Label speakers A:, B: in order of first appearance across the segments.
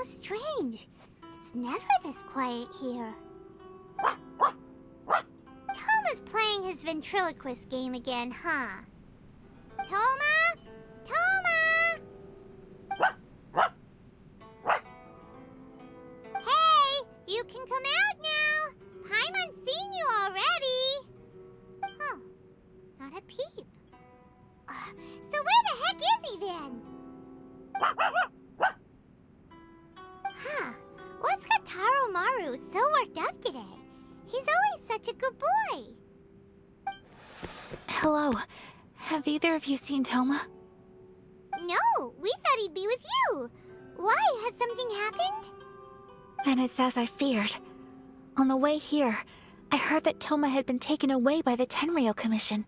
A: strange. It's never this quiet here. Toma's playing his ventriloquist game again, huh? Toma? Toma! Hey, you can come out now. Paimon's seen you already. Oh, not a peep. So where the heck is he then? Huh, what's got Taro Maru so worked up today? He's always such a good boy.
B: Hello. Have either of you seen Toma?
A: No, we thought he'd be with you. Why? Has something happened?
B: Then it's as I feared. On the way here, I heard that Toma had been taken away by the Tenryou Commission.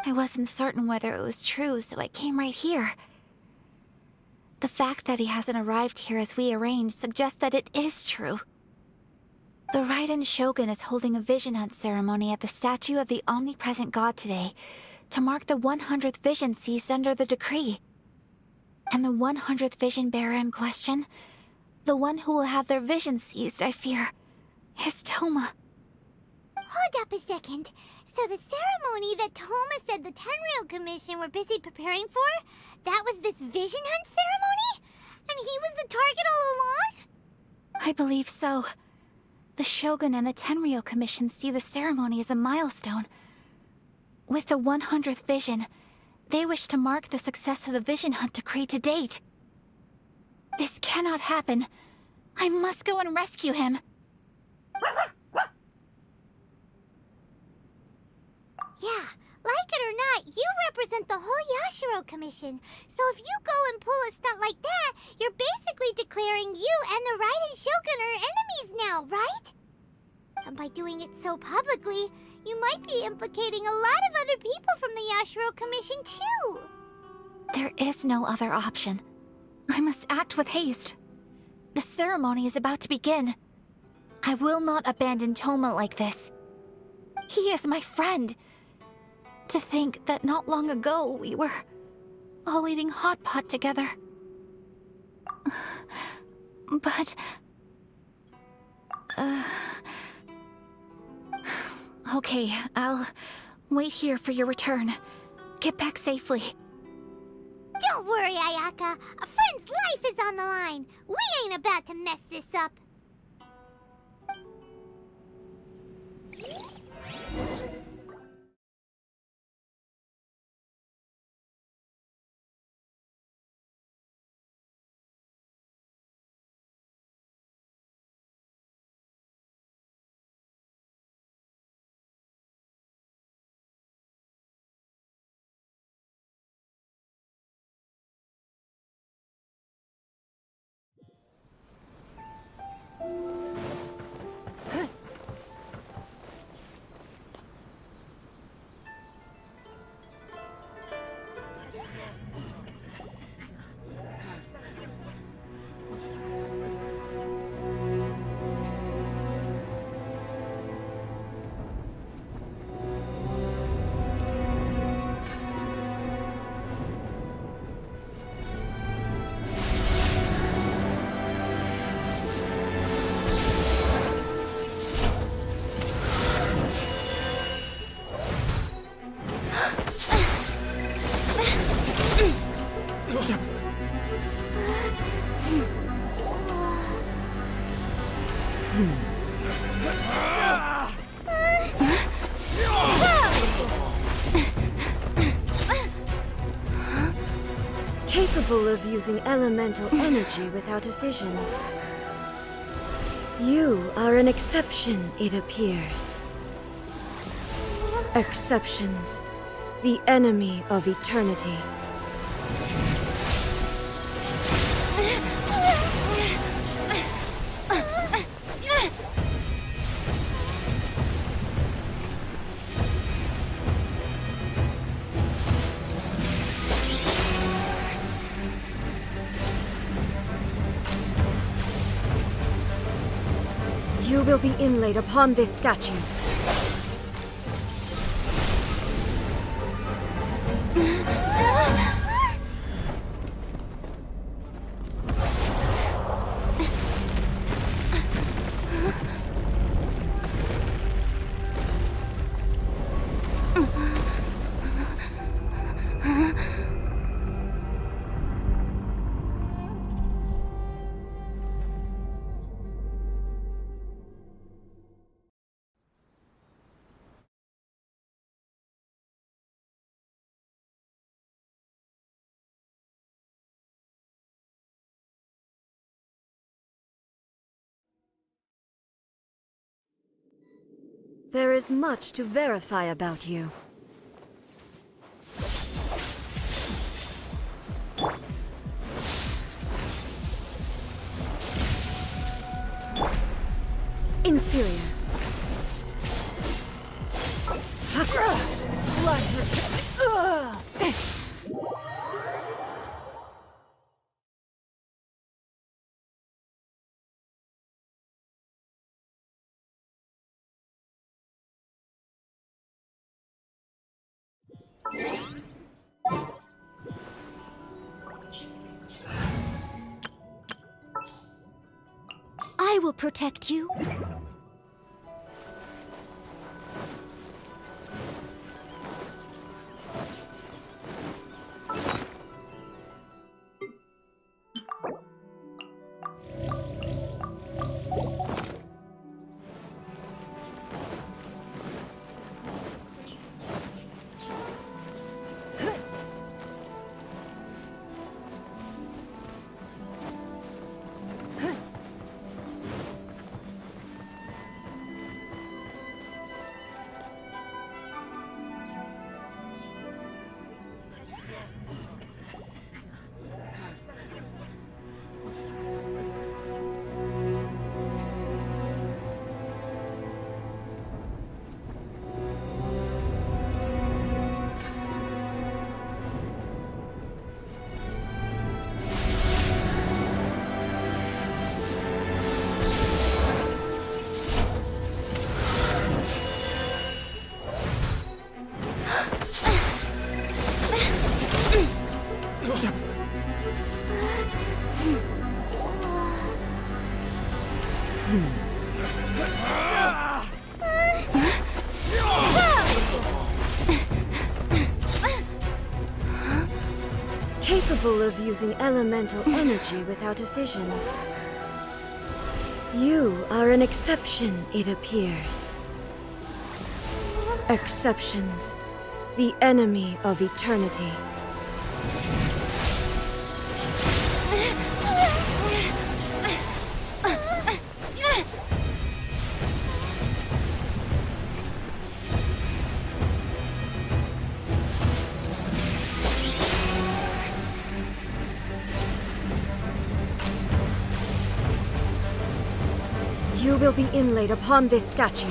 B: I wasn't certain whether it was true, so I came right here. The fact that he hasn't arrived here as we arranged suggests that it is true. The Raiden Shogun is holding a vision hunt ceremony at the statue of the omnipresent god today to mark the 100th vision seized under the decree. And the 100th vision bearer in question, the one who will have their vision seized, I fear, is Toma.
A: Hold up a second. So the ceremony that Toma said the Tenryou Commission were busy preparing for, that was this vision hunt ceremony? And he was the target all along?
B: I believe so. The Shogun and the Tenryou Commission see the ceremony as a milestone. With the 100th vision, they wish to mark the success of the vision hunt decree to date. This cannot happen. I must go and rescue him.
A: Yeah, like it or not, you represent the whole Yashiro Commission. So if you go and pull a stunt like that, you're basically declaring you and the Raiden Shogun are enemies now, right? And by doing it so publicly, you might be implicating a lot of other people from the Yashiro Commission too.
B: There is no other option. I must act with haste. The ceremony is about to begin. I will not abandon Toma like this. He is my friend. To think that not long ago we were all eating hot pot together. But... Okay, I'll wait here for your return. Get back safely.
A: Don't worry, Ayaka. A friend's life is on the line. We ain't about to mess this up.
C: Capable of using elemental energy without a vision. You are an exception, it appears. Exceptions, the enemy of eternity. You will be inlaid upon this statue. There is much to verify about you. Inferior.
B: I will protect you.
C: Capable of using elemental energy without a fission. You are an exception, it appears. Exceptions. The enemy of eternity. You will be inlaid upon this statue.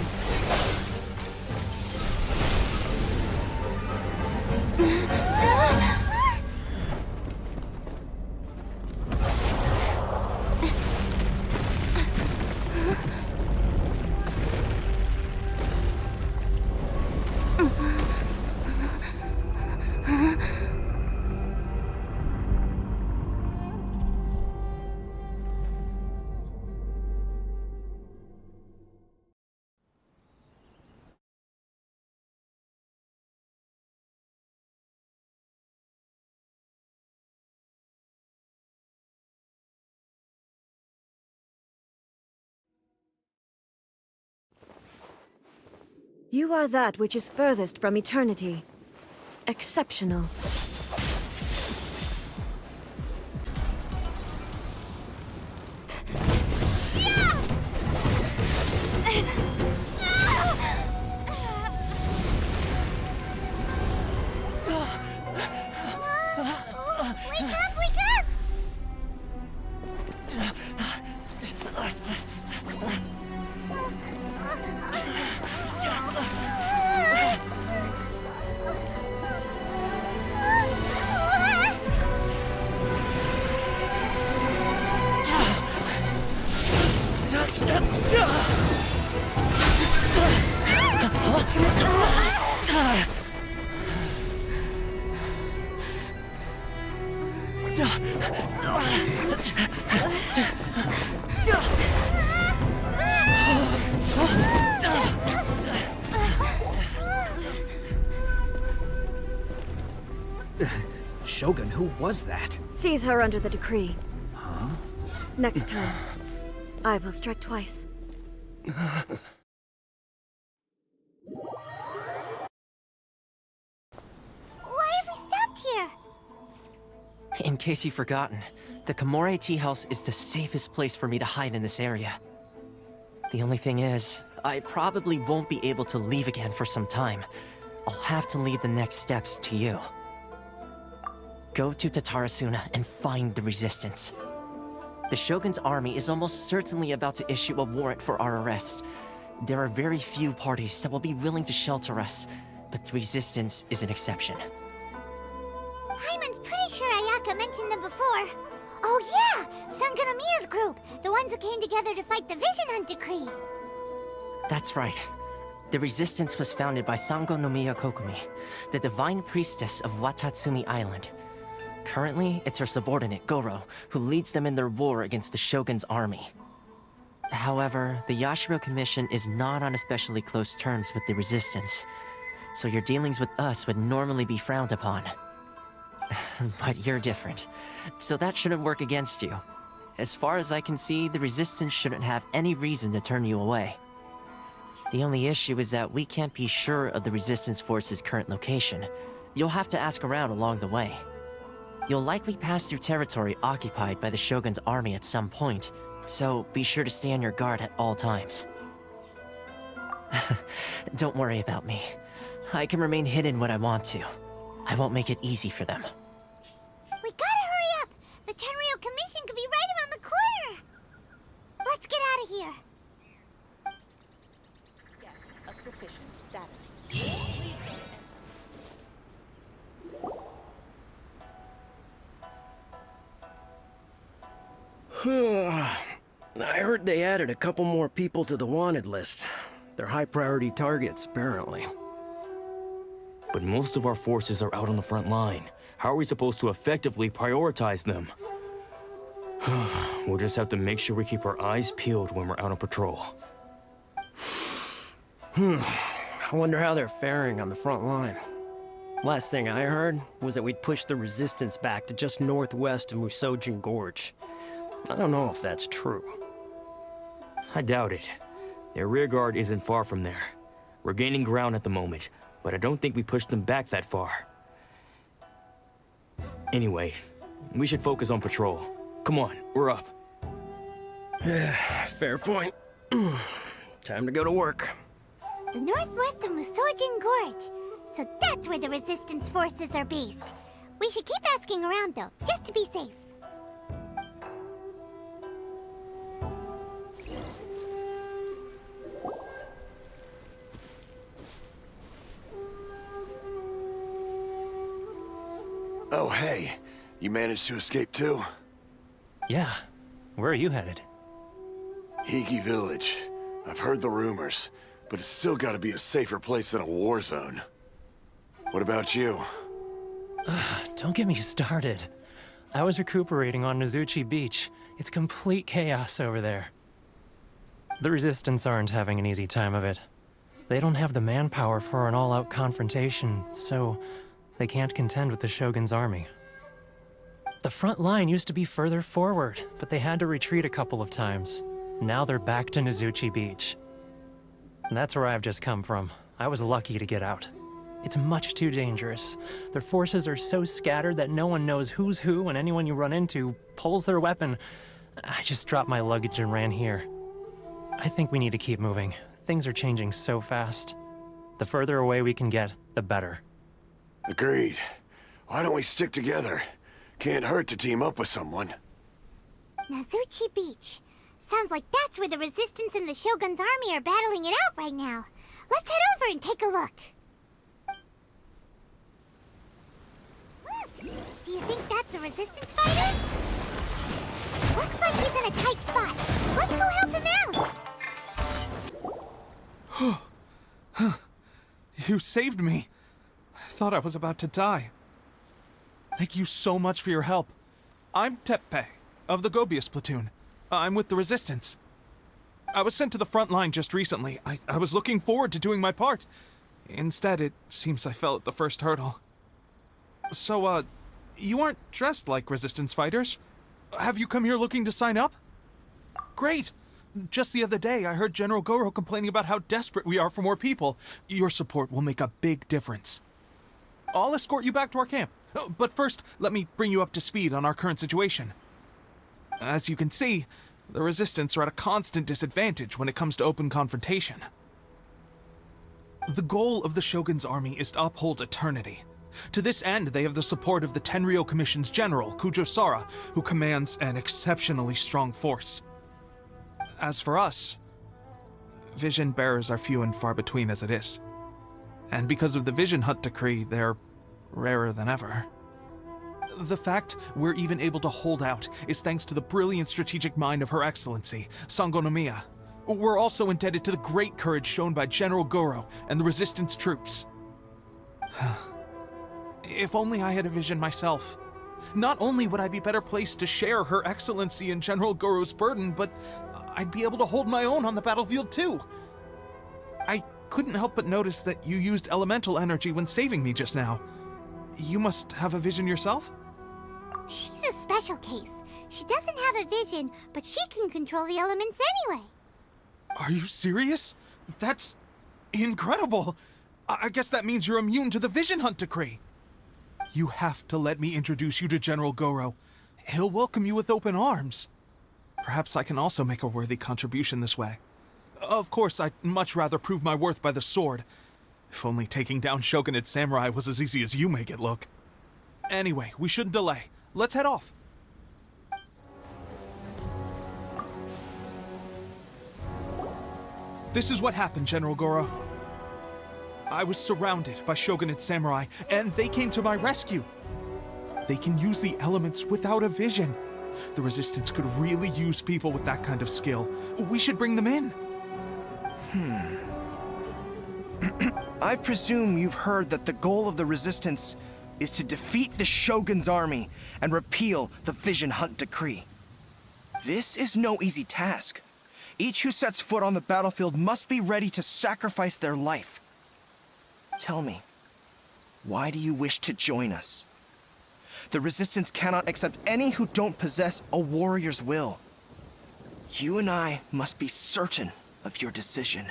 C: You are that which is furthest from eternity. Exceptional.
A: Wake up, wake up!
D: Shogun, who was that?
C: Seize her under the decree. Huh? Next time, I will strike twice.
A: Why have we stopped here?
E: In case you've forgotten, the Komore Tea House is the safest place for me to hide in this area. The only thing is, I probably won't be able to leave again for some time. I'll have to leave the next steps to you. Go to Tatarasuna and find the Resistance. The Shogun's army is almost certainly about to issue a warrant for our arrest. There are very few parties that will be willing to shelter us, but the Resistance is an exception.
A: Paimon's pretty sure Ayaka mentioned them before. Oh yeah! Sanganamiya's group! The ones who came together to fight the Vision Hunt Decree!
E: That's right. The Resistance was founded by Sango no Miya Kokumi, the divine priestess of Watatsumi Island. Currently, it's her subordinate, Goro, who leads them in their war against the Shogun's army. However, the Yashiro Commission is not on especially close terms with the Resistance, so your dealings with us would normally be frowned upon. But you're different, so that shouldn't work against you. As far as I can see, the Resistance shouldn't have any reason to turn you away. The only issue is that we can't be sure of the Resistance Force's current location. You'll have to ask around along the way. You'll likely pass through territory occupied by the Shogun's army at some point, so be sure to stay on your guard at all times. Don't worry about me. I can remain hidden when I want to. I won't make it easy for them.
A: We gotta hurry up! The Tenryou Commission could be right around the corner! Let's get out of here!
F: Guests of sufficient status. Please don't
G: I heard they added a couple more people to the wanted list. They're high-priority targets, apparently.
H: But most of our forces are out on the front line. How are we supposed to effectively prioritize them? We'll just have to make sure we keep our eyes peeled when we're out on patrol.
G: I wonder how they're faring on the front line. Last thing I heard was that we'd pushed the Resistance back to just northwest of Musojin Gorge. I don't know if that's true.
H: I doubt it. Their rearguard isn't far from there. We're gaining ground at the moment, but I don't think we pushed them back that far. Anyway, we should focus on patrol. Come on, we're up.
G: Fair point. Time to go to work.
A: The northwest of Musojin Gorge. So that's where the Resistance forces are based. We should keep asking around though, just to be safe.
I: Oh, hey. You managed to escape too?
E: Yeah. Where are you headed?
I: Higi Village. I've heard the rumors, but it's still gotta be a safer place than a war zone. What about you?
E: Don't get me started. I was recuperating on Nozuchi Beach. It's complete chaos over there. The Resistance aren't having an easy time of it. They don't have the manpower for an all-out confrontation, so they can't contend with the Shogun's army. The front line used to be further forward, but they had to retreat a couple of times. Now they're back to Nozuchi Beach. And that's where I've just come from. I was lucky to get out. It's much too dangerous. Their forces are so scattered that no one knows who's who, and anyone you run into pulls their weapon. I just dropped my luggage and ran here. I think we need to keep moving. Things are changing so fast. The further away we can get, the better.
I: Agreed. Why don't we stick together? Can't hurt to team up with someone.
A: Nozuchi Beach. Sounds like that's where the Resistance and the Shogun's army are battling it out right now. Let's head over and take a look. Look! Do you think that's a Resistance fighter? Looks like he's in a tight spot. Let's go help him out!
J: You saved me. I thought I was about to die. Thank you so much for your help. I'm Teppei, of the Gobius platoon. I'm with the Resistance. I was sent to the front line just recently. I was looking forward to doing my part. Instead, it seems I fell at the first hurdle. So, you aren't dressed like Resistance fighters? Have you come here looking to sign up? Great! Just the other day, I heard General Goro complaining about how desperate we are for more people. Your support will make a big difference. I'll escort you back to our camp. But first, let me bring you up to speed on our current situation. As you can see, The Resistance are at a constant disadvantage when it comes to open confrontation. The goal of the Shogun's army is to uphold eternity. To this end, they have the support of the Tenryou Commission's general, Kujosara, who commands an exceptionally strong force. As for us, vision bearers are few and far between as it is. And because of the Vision Hut decree, they're rarer than ever. The fact we're even able to hold out is thanks to the brilliant strategic mind of Her Excellency, Sango Nomiya. We're also indebted to the great courage shown by General Goro and the Resistance troops. If only I had a vision myself. Not only would I be better placed to share Her Excellency and General Goro's burden, but I'd be able to hold my own on the battlefield too. I couldn't help but notice that you used elemental energy when saving me just now. You must have a vision yourself?
A: She's a special case. She doesn't have a vision, but she can control the elements anyway.
J: Are you serious? That's incredible. I guess that means you're immune to the Vision Hunt decree. You have to let me introduce you to General Goro. He'll welcome you with open arms. Perhaps I can also make a worthy contribution this way. Of course, I'd much rather prove my worth by the sword. If only taking down Shogunate samurai was as easy as you make it look. Anyway, we shouldn't delay. Let's head off. This is what happened, General Goro. I was surrounded by Shogunate samurai, and they came to my rescue. They can use the elements without a vision. The Resistance could really use people with that kind of skill. We should bring them in.
K: I presume you've heard that the goal of the Resistance is to defeat the Shogun's army and repeal the Vision Hunt decree. This is no easy task. Each who sets foot on the battlefield must be ready to sacrifice their life. Tell me, why do you wish to join us? The Resistance cannot accept any who don't possess a warrior's will. You and I must be certain of your decision.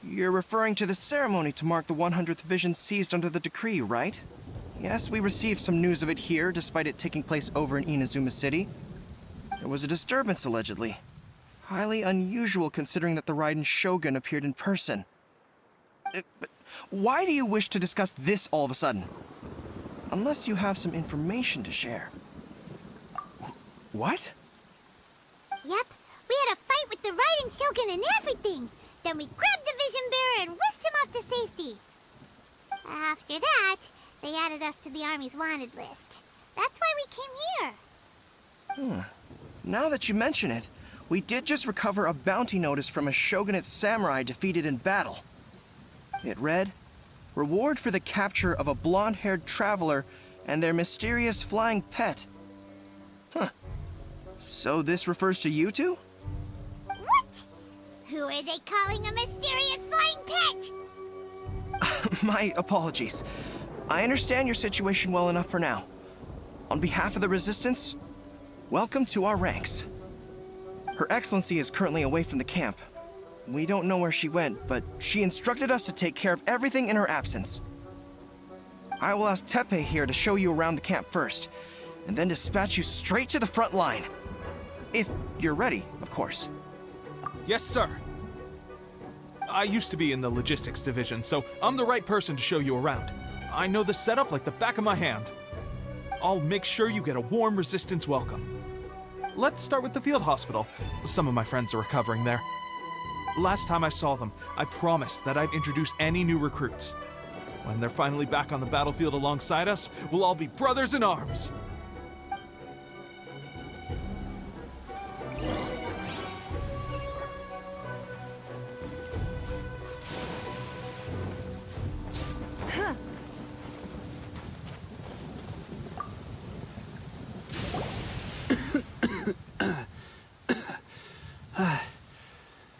K: You're referring to the ceremony to mark the 100th vision seized under the decree, right? Yes, we received some news of it here, despite it taking place over in Inazuma City. There was a disturbance, allegedly. Highly unusual considering that the Raiden Shogun appeared in person. But why do you wish to discuss this all of a sudden? Unless you have some information to share. What?
A: Yep, we had a fight with the Raiden Shogun and everything. Then we grabbed the Vision Bearer and whisked him off to safety. After that, they added us to the Army's wanted list. That's why we came here.
K: Now that you mention it, we did just recover a bounty notice from a Shogunate samurai defeated in battle. It read, "Reward for the capture of a blonde-haired traveler and their mysterious flying pet." So this refers to you two?
A: What? Who are they calling a mysterious flying pet?
K: My apologies. I understand your situation well enough for now. On behalf of the Resistance, welcome to our ranks. Her Excellency is currently away from the camp. We don't know where she went, but she instructed us to take care of everything in her absence. I will ask Teppei here to show you around the camp first, and then dispatch you straight to the front line. If you're ready, of course.
J: Yes, sir. I used to be in the logistics division, so I'm the right person to show you around. I know the setup like the back of my hand. I'll make sure you get a warm Resistance welcome. Let's start with the field hospital. Some of my friends are recovering there. Last time I saw them, I promised that I'd introduce any new recruits. When they're finally back on the battlefield alongside us, we'll all be brothers in arms.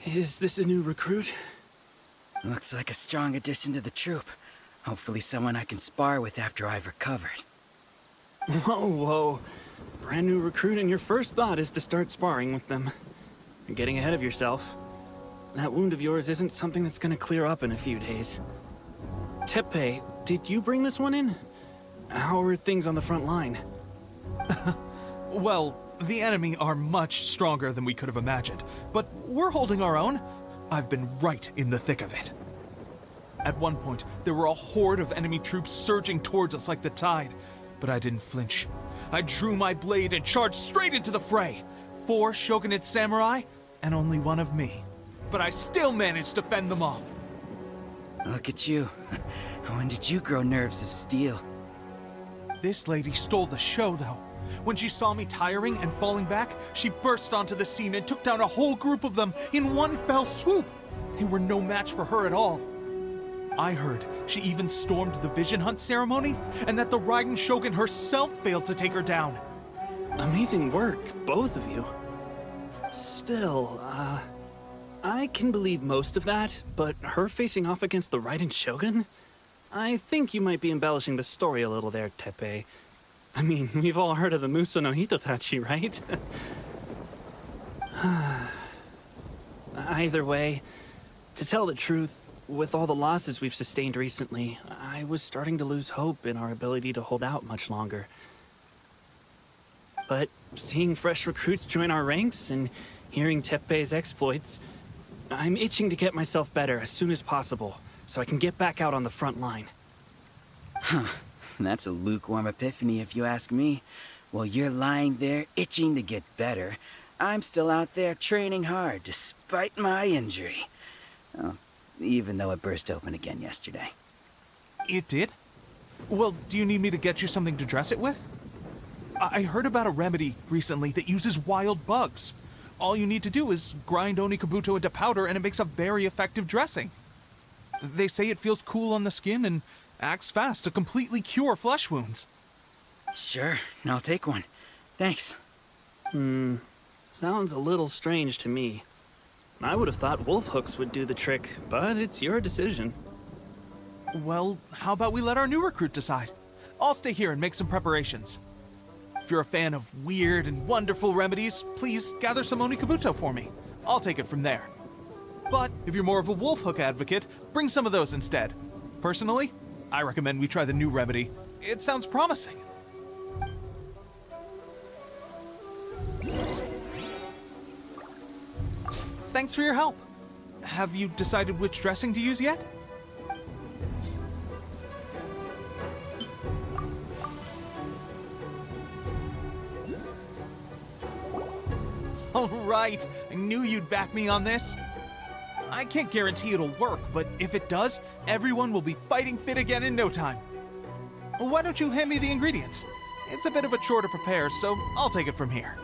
D: Is this a new recruit? Looks like a strong addition to the troop. Hopefully someone I can spar with after I've recovered. Whoa. Brand new recruit and your first thought is to start sparring with them. You're getting ahead of yourself. That wound of yours isn't something that's gonna clear up in a few days. Teppei, did you bring this one in? How are things on the front line?
J: Well, the enemy are much stronger than we could have imagined, but we're holding our own. I've been right in the thick of it. At one point, there were a horde of enemy troops surging towards us like the tide, but I didn't flinch. I drew my blade and charged straight into the fray. 4 shogunate samurai, and only 1 of me. But I still managed to fend them off.
D: Look at you. When did you grow nerves of steel?
J: This lady stole the show, though. When she saw me tiring and falling back, she burst onto the scene and took down a whole group of them in one fell swoop. They were no match for her at all. I heard she even stormed the vision hunt ceremony, and that the Raiden Shogun herself failed to take her down.
L: Amazing work, both of you. Still, I can believe most of that, but her facing off against the Raiden Shogun? I think you might be embellishing the story a little there, Teppei. I mean, we've all heard of the Muso no Hitotachi, right? Either way, to tell the truth, with all the losses we've sustained recently, I was starting to lose hope in our ability to hold out much longer. But seeing fresh recruits join our ranks and hearing Teppei's exploits, I'm itching to get myself better as soon as possible, so I can get back out on the front line.
D: Huh. That's a lukewarm epiphany if you ask me. While you're lying there itching to get better, I'm still out there training hard despite my injury. Oh, even though it burst open again yesterday.
J: It did? Well, do you need me to get you something to dress it with? I heard about a remedy recently that uses wild bugs. All you need to do is grind Onikabuto into powder and it makes a very effective dressing. They say it feels cool on the skin and acts fast to completely cure flesh wounds.
D: Sure, I'll take one. Thanks.
L: Sounds a little strange to me. I would have thought wolf hooks would do the trick, but it's your decision.
J: Well, how about we let our new recruit decide? I'll stay here and make some preparations. If you're a fan of weird and wonderful remedies, please gather some Onikabuto for me. I'll take it from there. But if you're more of a wolf hook advocate, bring some of those instead. Personally, I recommend we try the new remedy. It sounds promising. Thanks for your help. Have you decided which dressing to use yet? All right, I knew you'd back me on this. I can't guarantee it'll work, but if it does, everyone will be fighting fit again in no time. Why don't you hand me the ingredients? It's a bit of a chore to prepare, so I'll take it from here.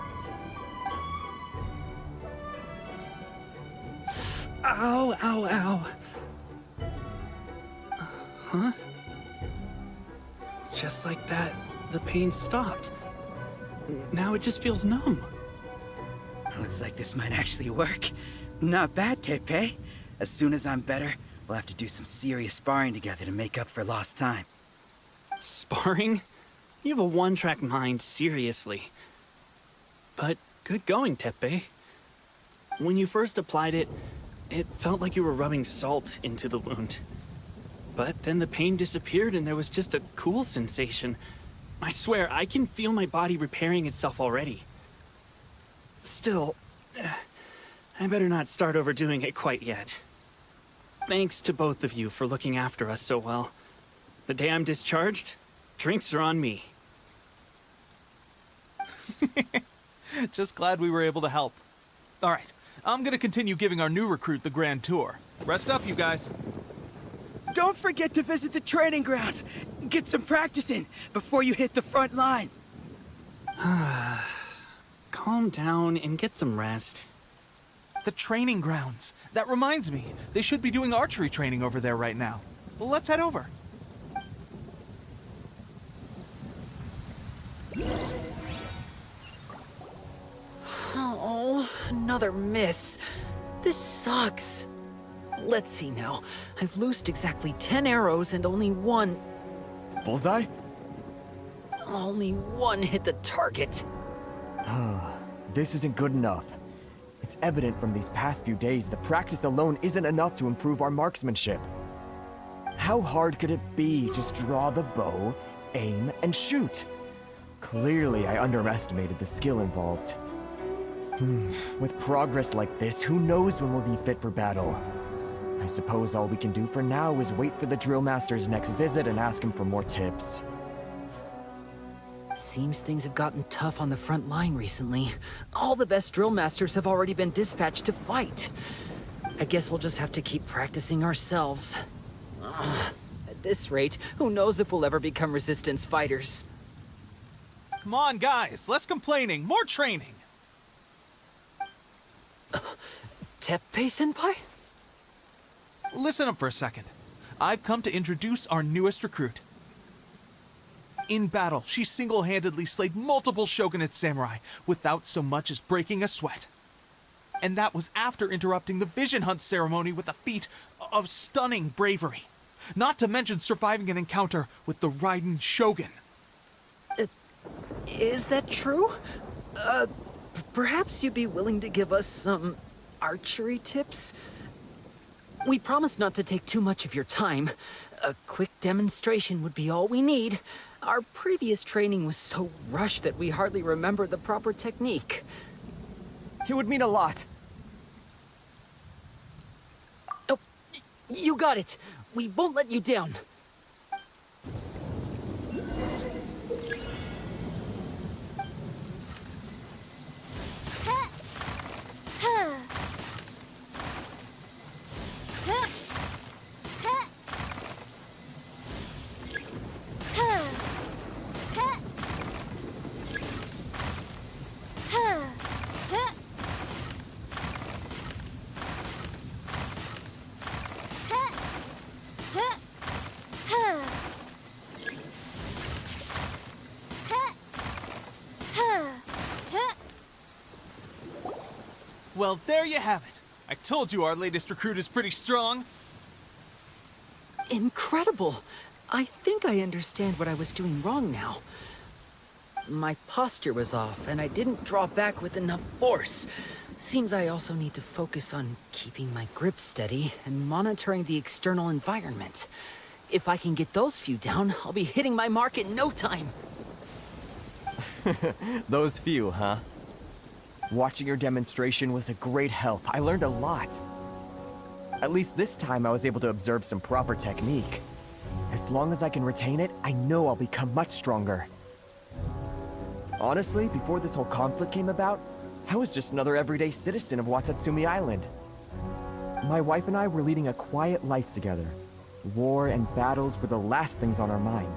L: Ow, ow, ow. Huh? Just like that, the pain stopped. Now it just feels numb.
D: Looks like this might actually work. Not bad, Teppei. As soon as I'm better, we'll have to do some serious sparring together to make up for lost time.
L: Sparring? You have a one-track mind, seriously. But good going, Teppei. When you first applied it, it felt like you were rubbing salt into the wound. But then the pain disappeared and there was just a cool sensation. I swear, I can feel my body repairing itself already. Still, I better not start overdoing it quite yet. Thanks to both of you for looking after us so well. The day I'm discharged, drinks are on me.
J: Just glad we were able to help. All right, I'm gonna continue giving our new recruit the grand tour. Rest up, you guys.
D: Don't forget to visit the training grounds. Get some practice in before you hit the front line.
L: Calm down and get some rest.
J: The training grounds. That reminds me, they should be doing archery training over there right now. Well, let's head over.
M: Oh, another miss. This sucks. Let's see now. I've loosed exactly 10 arrows and only one...
N: Bullseye?
M: Only one hit the target.
N: This isn't good enough. It's evident from these past few days that practice alone isn't enough to improve our marksmanship. How hard could it be? Just draw the bow, aim, and shoot. Clearly, I underestimated the skill involved. With progress like this, who knows when we'll be fit for battle? I suppose all we can do for now is wait for the drill master's next visit and ask him for more tips.
M: Seems things have gotten tough on the front line recently. All the best drill masters have already been dispatched to fight. I guess we'll just have to keep practicing ourselves. At this rate, who knows if we'll ever become resistance fighters.
J: Come on, guys, less complaining, more training.
M: Teppei-senpai?
J: Listen up for a second. I've come to introduce our newest recruit. In battle, she single-handedly slayed multiple shogunate samurai without so much as breaking a sweat. And that was after interrupting the vision hunt ceremony with a feat of stunning bravery. Not to mention surviving an encounter with the Raiden Shogun.
M: Is that true? Perhaps you'd be willing to give us some archery tips? We promise not to take too much of your time. A quick demonstration would be all we need. Our previous training was so rushed that we hardly remember the proper technique.
N: It would mean a lot.
M: Oh, you got it. We won't let you down.
J: Well, there you have it. I told you our latest recruit is pretty strong.
M: Incredible! I think I understand what I was doing wrong now. My posture was off, and I didn't draw back with enough force. Seems I also need to focus on keeping my grip steady and monitoring the external environment. If I can get those few down, I'll be hitting my mark in no time.
N: Those few, huh? Watching your demonstration was a great help. I learned a lot. At least this time I was able to observe some proper technique. As long as I can retain it, I know I'll become much stronger. Honestly, before this whole conflict came about, I was just another everyday citizen of Watatsumi Island. My wife and I were leading a quiet life together. War and battles were the last things on our mind.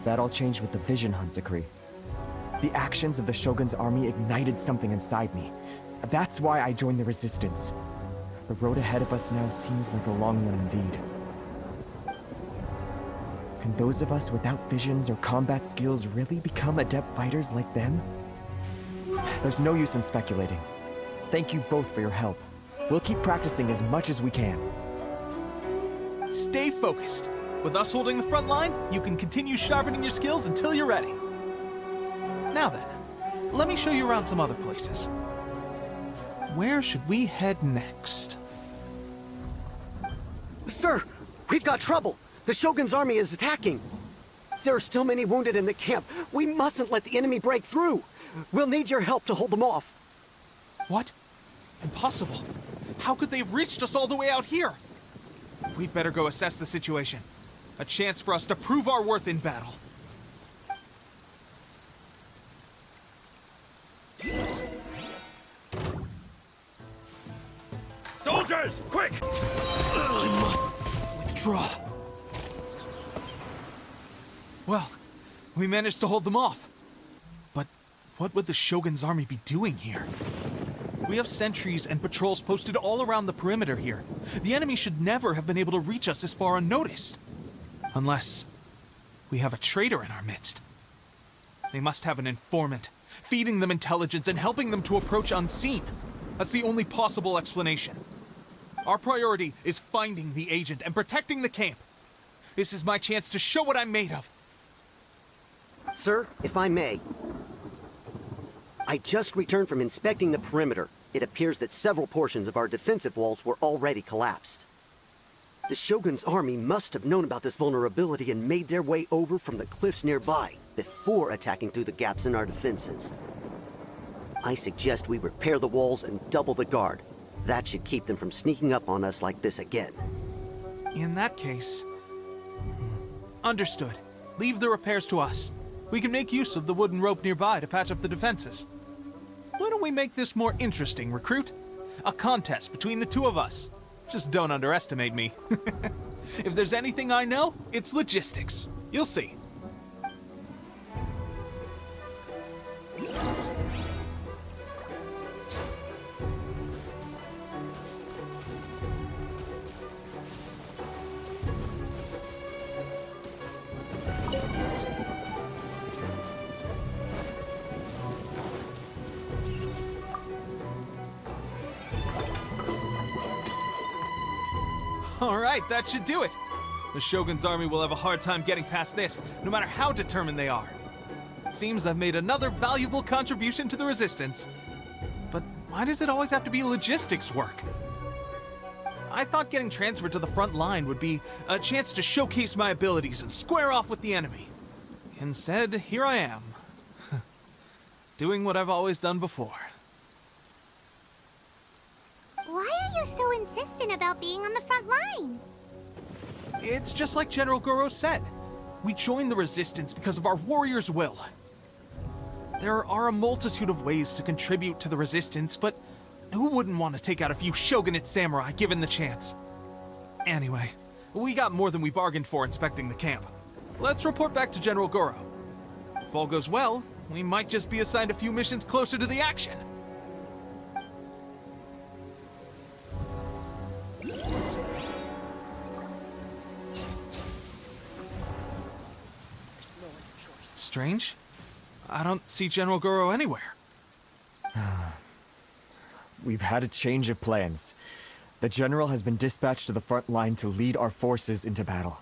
N: That all changed with the Vision Hunt decree. The actions of the Shogun's army ignited something inside me. That's why I joined the Resistance. The road ahead of us now seems like a long one indeed. Can those of us without visions or combat skills really become adept fighters like them? There's no use in speculating. Thank you both for your help. We'll keep practicing as much as we can.
J: Stay focused. With us holding the front line, you can continue sharpening your skills until you're ready. Now then, let me show you around some other places. Where should we head next?
O: Sir, we've got trouble. The Shogun's army is attacking. There are still many wounded in the camp. We mustn't let the enemy break through. We'll need your help to hold them off.
J: What? Impossible. How could they have reached us all the way out here? We'd better go assess the situation. A chance for us to prove our worth in battle.
H: Soldiers, quick!
J: I must withdraw. Well, we managed to hold them off. But what would the Shogun's army be doing here? We have sentries and patrols posted all around the perimeter here. The enemy should never have been able to reach us this far unnoticed. Unless we have a traitor in our midst. They must have an informant, feeding them intelligence and helping them to approach unseen. That's the only possible explanation. Our priority is finding the agent and protecting the camp. This is my chance to show what I'm made of.
O: Sir, if I may. I just returned from inspecting the perimeter. It appears that several portions of our defensive walls were already collapsed. The Shogun's army must have known about this vulnerability and made their way over from the cliffs nearby. before attacking through the gaps in our defenses. I suggest we repair the walls and double the guard. That should keep them from sneaking up on us like this again.
J: In that case... Understood. Leave the repairs to us. We can make use of the wooden rope nearby to patch up the defenses. Why don't we make this more interesting, recruit? A contest between the two of us. Just don't underestimate me. If there's anything I know, it's logistics. You'll see. All right, that should do it. The Shogun's army will have a hard time getting past this, no matter how determined they are. It seems I've made another valuable contribution to the Resistance. But why does it always have to be logistics work? I thought getting transferred to the front line would be a chance to showcase my abilities and square off with the enemy. Instead, here I am. Doing what I've always done before.
A: Why are you so insistent about being on the front line?
J: It's just like General Goro said. We joined the Resistance because of our warrior's will. There are a multitude of ways to contribute to the Resistance, but who wouldn't want to take out a few shogunate samurai given the chance? Anyway, we got more than we bargained for inspecting the camp. Let's report back to General Goro. If all goes well, we might just be assigned a few missions closer to the action. Strange. I don't see General Goro anywhere.
N: We've had a change of plans. The general has been dispatched to the front line to lead our forces into battle.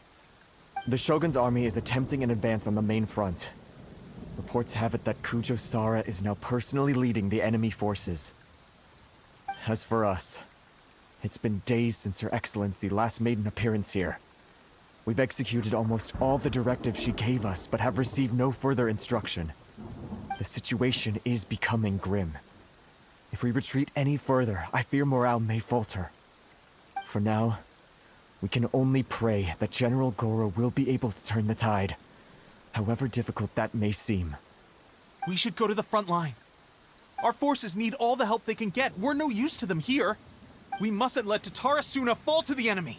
N: The Shogun's army is attempting an advance on the main front. Reports have it that Kujo Sara is now personally leading the enemy forces. As for us, it's been days since Her Excellency last made an appearance here. We've executed almost all the directives she gave us, but have received no further instruction. The situation is becoming grim. If we retreat any further, I fear morale may falter. For now, we can only pray that General Goro will be able to turn the tide, however difficult that may seem.
J: We should go to the front line. Our forces need all the help they can get. We're no use to them here. We mustn't let Tatarasuna fall to the enemy.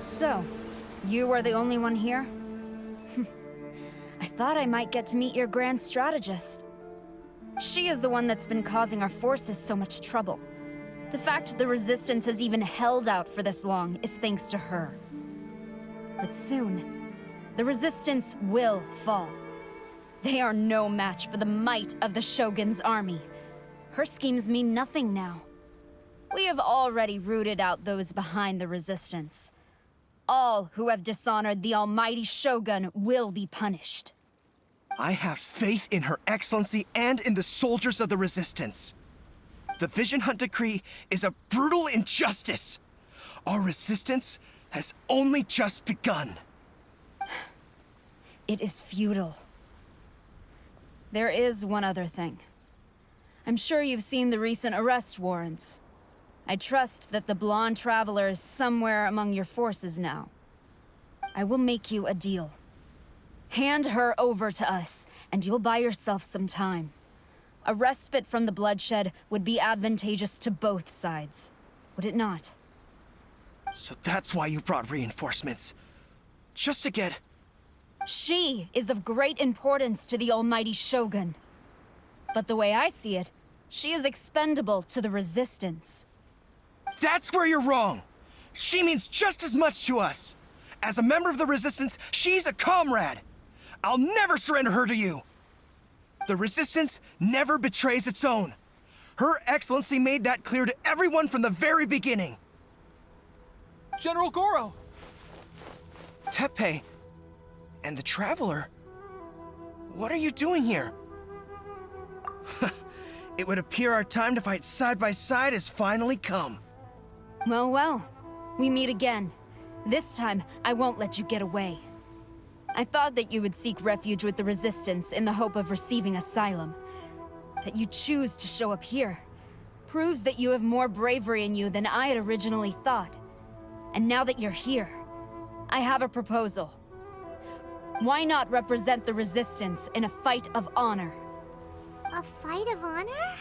P: So, you are the only one here? I thought I might get to meet your grand strategist. She is the one that's been causing our forces so much trouble. The fact the Resistance has even held out for this long is thanks to her. But soon, the Resistance will fall. They are no match for the might of the Shogun's army. Her schemes mean nothing now. We have already rooted out those behind the Resistance. All who have dishonored the almighty Shogun will be punished.
K: I have faith in Her Excellency and in the soldiers of the Resistance. The Vision Hunt Decree is a brutal injustice. Our resistance has only just begun.
P: It is futile. There is one other thing. I'm sure you've seen the recent arrest warrants. I trust that the blonde traveler is somewhere among your forces now. I will make you a deal. Hand her over to us, and you'll buy yourself some time. A respite from the bloodshed would be advantageous to both sides, would it not?
K: So that's why you brought reinforcements. Just to get...
P: She is of great importance to the almighty Shogun. But the way I see it, she is expendable to the Resistance.
K: That's where you're wrong! She means just as much to us! As a member of the Resistance, she's a comrade. I'll never surrender her to you. The Resistance never betrays its own. Her Excellency made that clear to everyone from the very beginning.
J: General Goro!
K: Tepe and the Traveler, what are you doing here? It would appear our time to fight side by side has finally come.
P: Well, well. We meet again. This time, I won't let you get away. I thought that you would seek refuge with the Resistance in the hope of receiving asylum. That you choose to show up here proves that you have more bravery in you than I had originally thought. And now that you're here, I have a proposal. Why not represent the Resistance in a fight of honor?
A: A fight of honor?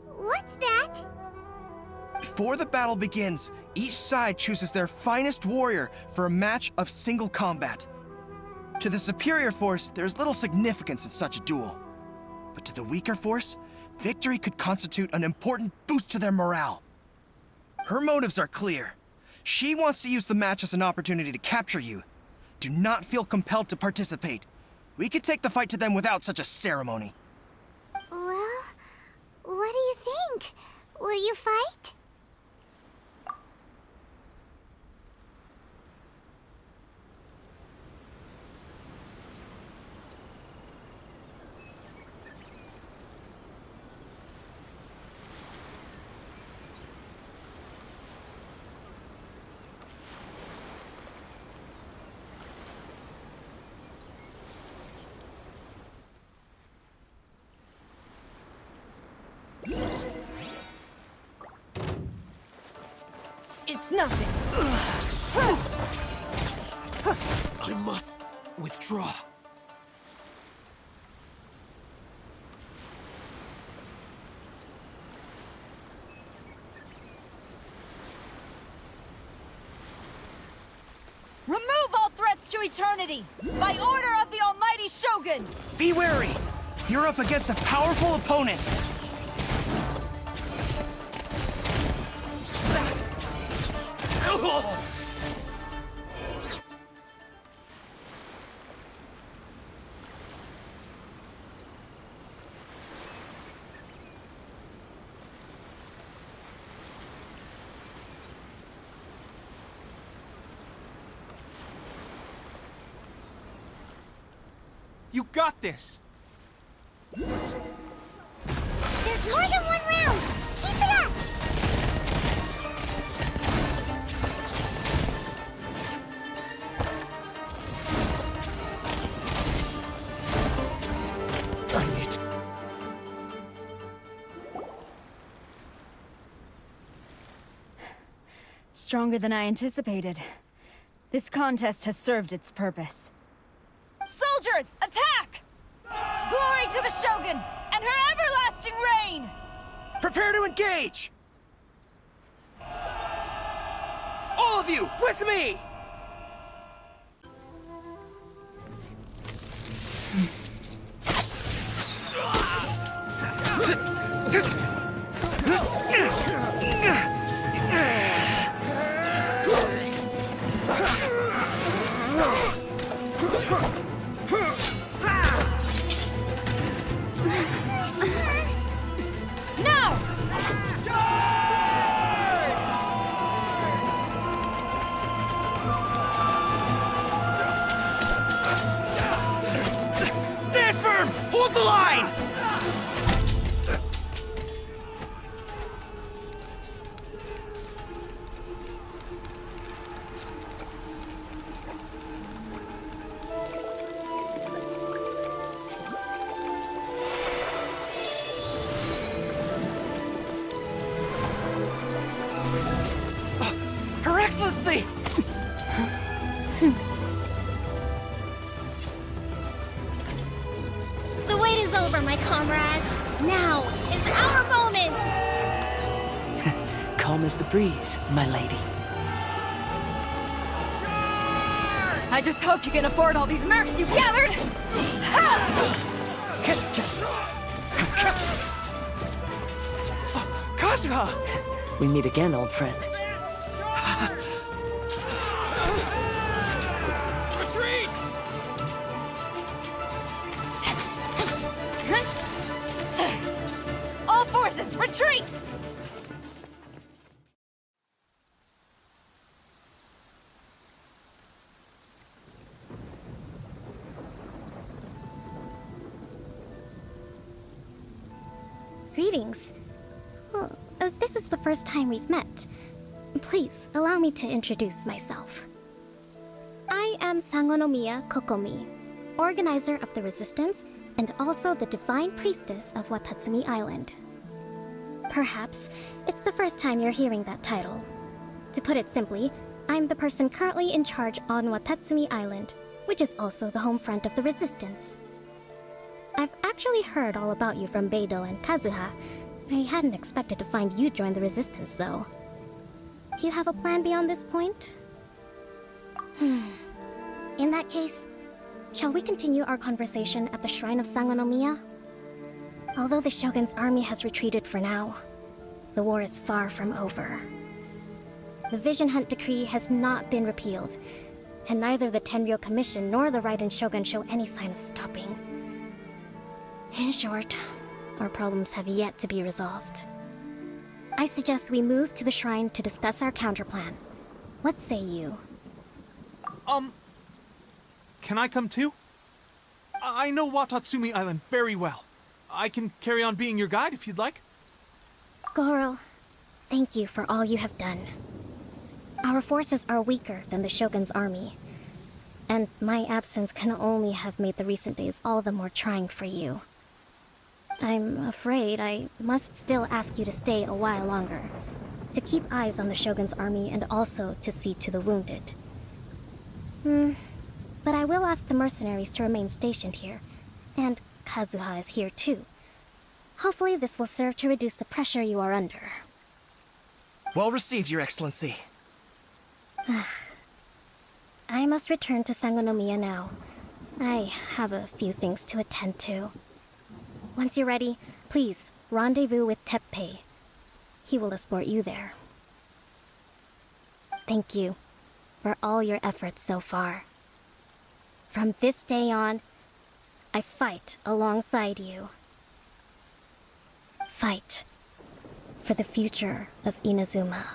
A: What's that?
K: Before the battle begins, each side chooses their finest warrior for a match of single combat. To the superior force, there's little significance in such a duel. But to the weaker force, victory could constitute an important boost to their morale. Her motives are clear. She wants to use the match as an opportunity to capture you. Do not feel compelled to participate. We could take the fight to them without such a ceremony.
A: Well, what do you think? Will you fight?
Q: It's nothing. I must withdraw.
P: Remove all threats to eternity! By order of the Almighty Shogun!
K: Be wary! You're up against a powerful opponent!
J: You got this!
A: There's more than one round! Keep it up!
P: Stronger than I anticipated. This contest has served its purpose. Soldiers, attack! Glory to the Shogun and her everlasting reign!
K: Prepare to engage! All of you, with me! Hold the line! Her Excellency!
R: The wait is over, my comrades. Now is our moment!
L: Calm as the breeze, my lady.
P: I just hope you can afford all these mercs you've gathered! Ha!
L: We meet again, old friend.
Q: retreat!
R: Greetings. Well, this is the first time we've met. Please, allow me to introduce myself. I am Sangonomiya Kokomi, organizer of the Resistance and also the Divine Priestess of Watatsumi Island. Perhaps it's the first time you're hearing that title. To put it simply, I'm the person currently in charge on Watatsumi Island, which is also the home front of the Resistance. I've actually heard all about you from Beidou and Kazuha. I hadn't expected to find you join the Resistance, though. Do you have a plan beyond this point? In that case, shall we continue our conversation at the Shrine of Sangonomiya? Although the Shogun's army has retreated for now, the war is far from over. The Vision Hunt Decree has not been repealed, and neither the Tenryou Commission nor the Raiden Shogun show any sign of stopping. In short, our problems have yet to be resolved. I suggest we move to the shrine to discuss our counterplan. What say you?
J: Can I come too? I know Watatsumi Island very well. I can carry on being your guide if you'd like.
R: Goro, thank you for all you have done. Our forces are weaker than the Shogun's army, and my absence can only have made the recent days all the more trying for you. I'm afraid I must still ask you to stay a while longer, to keep eyes on the Shogun's army and also to see to the wounded. But I will ask the mercenaries to remain stationed here, and Kazuha is here too. Hopefully this will serve to reduce the pressure you are under.
K: Well received, Your Excellency.
R: I must return to Sangonomiya now. I have a few things to attend to. Once you're ready, please rendezvous with Teppei. He will escort you there. Thank you for all your efforts so far. From this day on, I fight alongside you. Fight for the future of Inazuma.